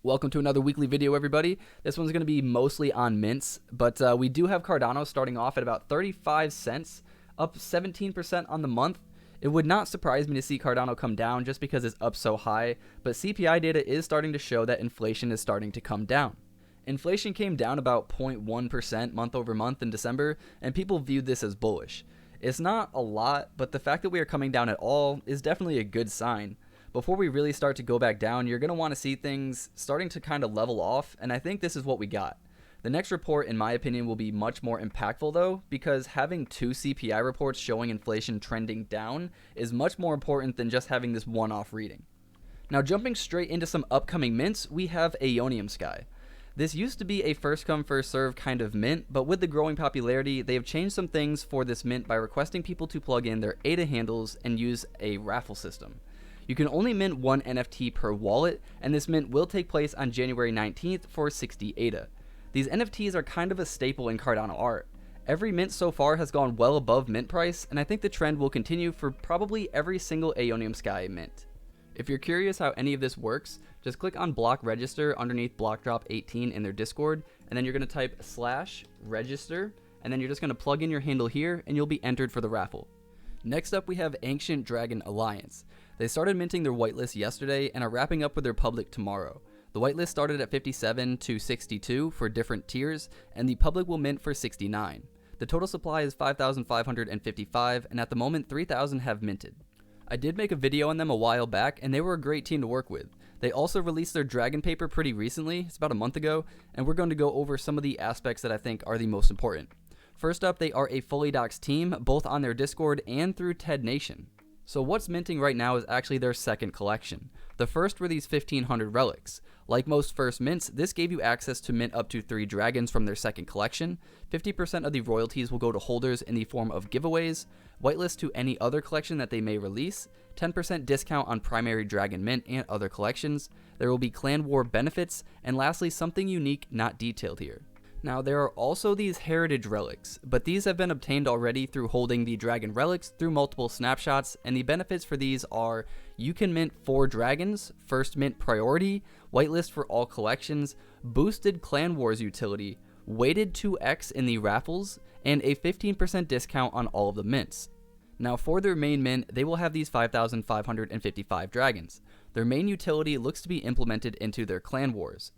Welcome to another weekly video, everybody. This one's going to be mostly on mints, but we do have Cardano starting off at about 35 cents, up 17% on the month. It would not surprise me to see Cardano come down just because it's up so high, but CPI data is starting to show that inflation is starting to come down. Inflation came down about 0.1% month over month in December, and people viewed this as bullish. It's not a lot, but the fact that we are coming down at all is definitely a good sign. Before we really start to go back down, you're going to want to see things starting to kind of level off, and I think this is what we got. The next report, in my opinion, will be much more impactful though, because having two CPI reports showing inflation trending down is much more important than just having this one-off reading. Now, jumping straight into some upcoming mints, we have Aeoniumsky. This used to be a first-come, first-served kind of mint, but with the growing popularity, they have changed some things for this mint by requesting people to plug in their ADA handles and use a raffle system. You can only mint one NFT per wallet, and this mint will take place on January 19th for 60 ADA. These NFTs are kind of a staple in Cardano art. Every mint so far has gone well above mint price, and I think the trend will continue for probably every single Aeoniumsky mint. If you're curious how any of this works, just click on block register underneath blockdrop18 in their Discord, and then you're going to type /register, and then you're just going to plug in your handle here, and you'll be entered for the raffle. Next up, we have Ancient Dragon Alliance. They started minting their whitelist yesterday and are wrapping up with their public tomorrow. The whitelist started at 57 to 62 for different tiers, and the public will mint for 69. The total supply is 5,555, and at the moment 3,000 have minted. I did make a video on them a while back, and they were a great team to work with. They also released their dragon paper pretty recently, it's about a month ago, and we're going to go over some of the aspects that I think are the most important. First up, they are a fully doxed team, both on their Discord and through TED Nation. So what's minting right now is actually their second collection. The first were these 1500 relics. Like most first mints, this gave you access to mint up to 3 dragons from their second collection. 50% of the royalties will go to holders in the form of giveaways, whitelist to any other collection that they may release, 10% discount on primary dragon mint and other collections. There will be clan war benefits, and lastly, something unique not detailed here. Now, there are also these heritage relics, but these have been obtained already through holding the dragon relics through multiple snapshots, and the benefits for these are you can mint 4 dragons, first mint priority, whitelist for all collections, boosted clan wars utility, weighted 2x in the raffles, and a 15% discount on all of the mints. Now, for their main mint, they will have these 5,555 dragons. Their main utility looks to be implemented into their clan wars.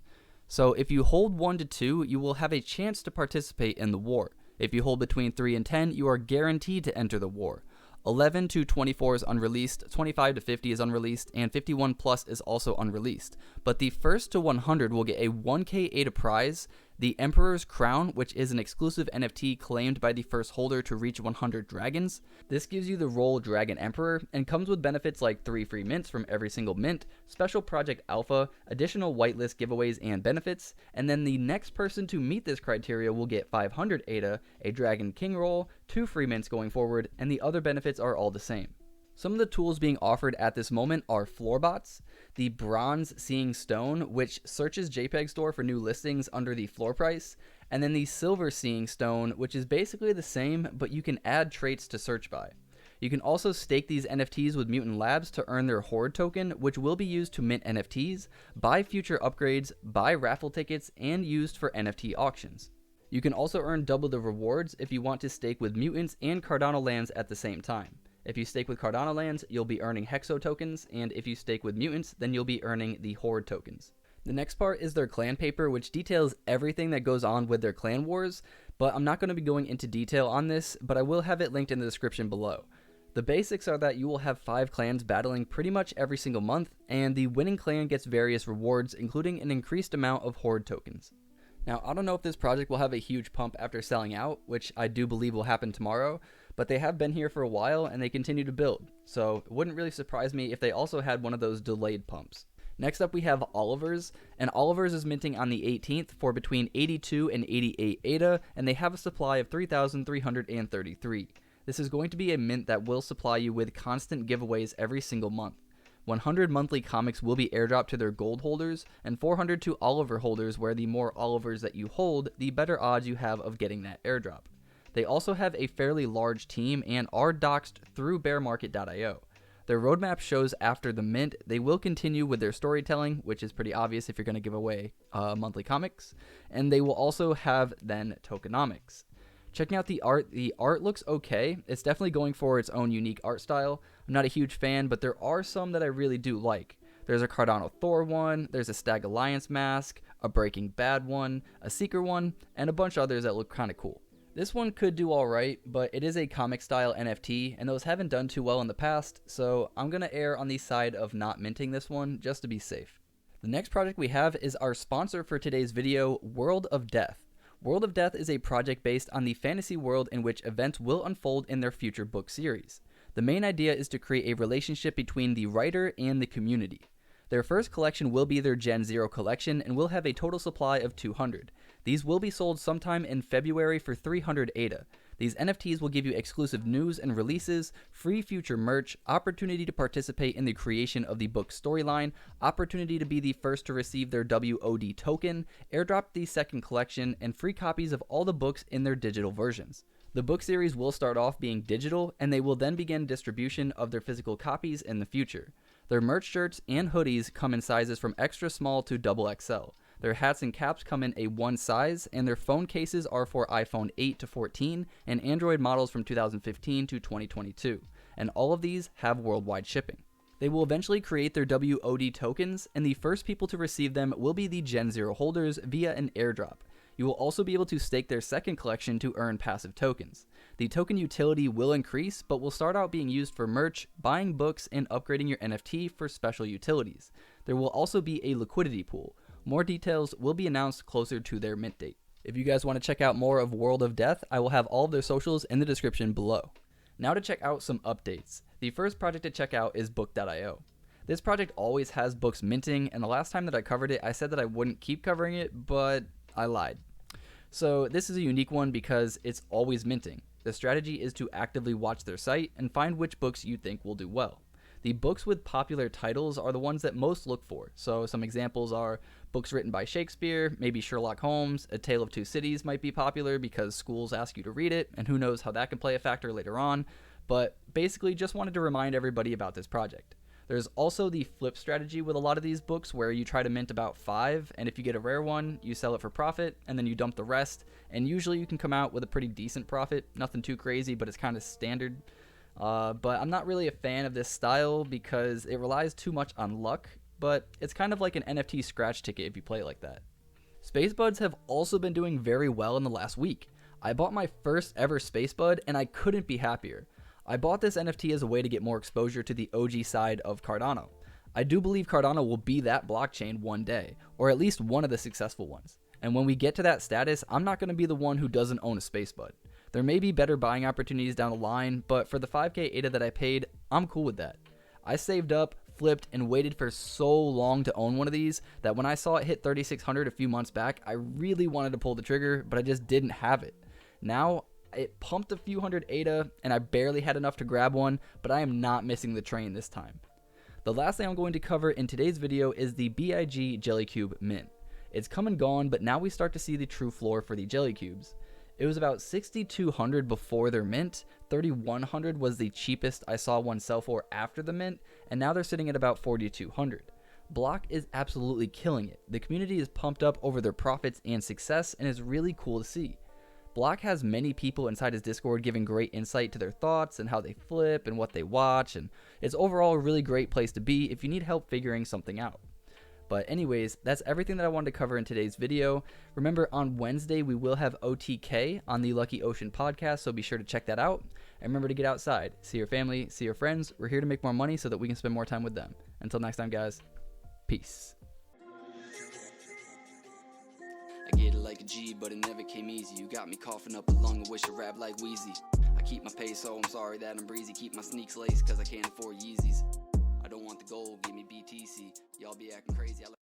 So if you hold 1 to 2, you will have a chance to participate in the war. If you hold between 3 and 10, you are guaranteed to enter the war. 11 to 24 is unreleased, 25 to 50 is unreleased, and 51 plus is also unreleased. But the first to 100 will get a 1k ADA prize, the Emperor's Crown, which is an exclusive NFT claimed by the first holder to reach 100 dragons. This gives you the role Dragon Emperor and comes with benefits like 3 free mints from every single mint, special project alpha, additional whitelist giveaways and benefits, and then the next person to meet this criteria will get 500 ADA, a Dragon King roll, 2 free mints going forward, and the other benefits are all the same. Some of the tools being offered at this moment are Floorbots, the Bronze Seeing Stone, which searches JPEG Store for new listings under the floor price, and then the Silver Seeing Stone, which is basically the same, but you can add traits to search by. You can also stake these NFTs with Mutant Labs to earn their Horde token, which will be used to mint NFTs, buy future upgrades, buy raffle tickets, and used for NFT auctions. You can also earn double the rewards if you want to stake with Mutants and Cardano lands at the same time. If you stake with Cardano lands, you'll be earning Hexo tokens, and if you stake with Mutants, then you'll be earning the Horde tokens. The next part is their clan paper, which details everything that goes on with their clan wars, but I'm not going to be going into detail on this, but I will have it linked in the description below. The basics are that you will have 5 clans battling pretty much every single month, and the winning clan gets various rewards, including an increased amount of Horde tokens. Now, I don't know if this project will have a huge pump after selling out, which I do believe will happen tomorrow, but they have been here for a while and they continue to build, so it wouldn't really surprise me if they also had one of those delayed pumps. Next up, we have Oliver's, and Oliver's is minting on the 18th for between 82 and 88 ADA, and they have a supply of 3,333. This is going to be a mint that will supply you with constant giveaways every single month. 100 monthly comics will be airdropped to their gold holders, and 400 to Oliver holders, where the more Olivers that you hold, the better odds you have of getting that airdrop. They also have a fairly large team and are doxed through bearmarket.io. Their roadmap shows after the mint, they will continue with their storytelling, which is pretty obvious if you're going to give away monthly comics, and they will also have then tokenomics. Checking out the art looks okay. It's definitely going for its own unique art style. I'm not a huge fan, but there are some that I really do like. There's a Cardano Thor one, there's a Stag Alliance mask, a Breaking Bad one, a Seeker one, and a bunch of others that look kind of cool. This one could do alright, but it is a comic style NFT, and those haven't done too well in the past, so I'm going to err on the side of not minting this one just to be safe. The next project we have is our sponsor for today's video, World of Death. World of Death is a project based on the fantasy world in which events will unfold in their future book series. The main idea is to create a relationship between the writer and the community. Their first collection will be their Gen 0 collection and will have a total supply of 200. These will be sold sometime in February for 300 ADA. These NFTs will give you exclusive news and releases, free future merch, opportunity to participate in the creation of the book storyline, opportunity to be the first to receive their WOD token, airdrop the second collection, and free copies of all the books in their digital versions. The book series will start off being digital, and they will then begin distribution of their physical copies in the future. Their merch shirts and hoodies come in sizes from extra small to XXL. Their hats and caps come in a one size, and their phone cases are for iPhone 8 to 14 and Android models from 2015 to 2022, and all of these have worldwide shipping. They will eventually create their WOD tokens, and the first people to receive them will be the Gen 0 holders via an airdrop. You will also be able to stake their second collection to earn passive tokens. The token utility will increase, but will start out being used for merch, buying books, and upgrading your NFT for special utilities. There will also be a liquidity pool. More details will be announced closer to their mint date. If you guys want to check out more of World of Death, I will have all of their socials in the description below. Now to check out some updates. The first project to check out is Book.io. This project always has books minting, and the last time that I covered it, I said that I wouldn't keep covering it, but I lied. So this is a unique one because it's always minting. The strategy is to actively watch their site and find which books you think will do well. The books with popular titles are the ones that most look for. So some examples are books written by Shakespeare, maybe Sherlock Holmes, A Tale of Two Cities might be popular because schools ask you to read it, and who knows how that can play a factor later on. But basically just wanted to remind everybody about this project. There's also the flip strategy with a lot of these books where you try to mint about 5, and if you get a rare one, you sell it for profit, and then you dump the rest, and usually you can come out with a pretty decent profit. Nothing too crazy, but it's kind of standard. But I'm not really a fan of this style because it relies too much on luck, but it's kind of like an NFT scratch ticket if you play it like that. Spacebudz have also been doing very well in the last week. I bought my first ever Spacebud, and I couldn't be happier. I bought this NFT as a way to get more exposure to the OG side of Cardano. I do believe Cardano will be that blockchain one day, or at least one of the successful ones. And when we get to that status, I'm not going to be the one who doesn't own a Spacebud. There may be better buying opportunities down the line, but for the 5k ADA that I paid, I'm cool with that. I saved up, flipped, and waited for so long to own one of these that when I saw it hit 3,600 a few months back, I really wanted to pull the trigger, but I just didn't have it. Now, it pumped a few hundred ADA, and I barely had enough to grab one, but I am not missing the train this time. The last thing I'm going to cover in today's video is the BIG Jellycube mint. It's come and gone, but now we start to see the true floor for the Jellycubes. It was about 6,200 before their mint, 3,100 was the cheapest I saw one sell for after the mint, and now they're sitting at about 4,200. Block is absolutely killing it. The community is pumped up over their profits and success, and it's really cool to see. Block has many people inside his Discord giving great insight to their thoughts and how they flip and what they watch, and it's overall a really great place to be if you need help figuring something out. But anyways, that's everything that I wanted to cover in today's video. Remember, on Wednesday, we will have OTK on the Atlanick Ocean podcast, so be sure to check that out. And remember to get outside, see your family, see your friends. We're here to make more money so that we can spend more time with them. Until next time, guys, peace. I get it like a G, but it never came easy. You got me coughing up a lung, I wish I rap like Wheezy. I keep my pace, so I'm sorry that I'm breezy. Keep my sneaks laced, cause I can't afford Yeezys. I don't want the gold, give me BTC. Y'all be acting crazy.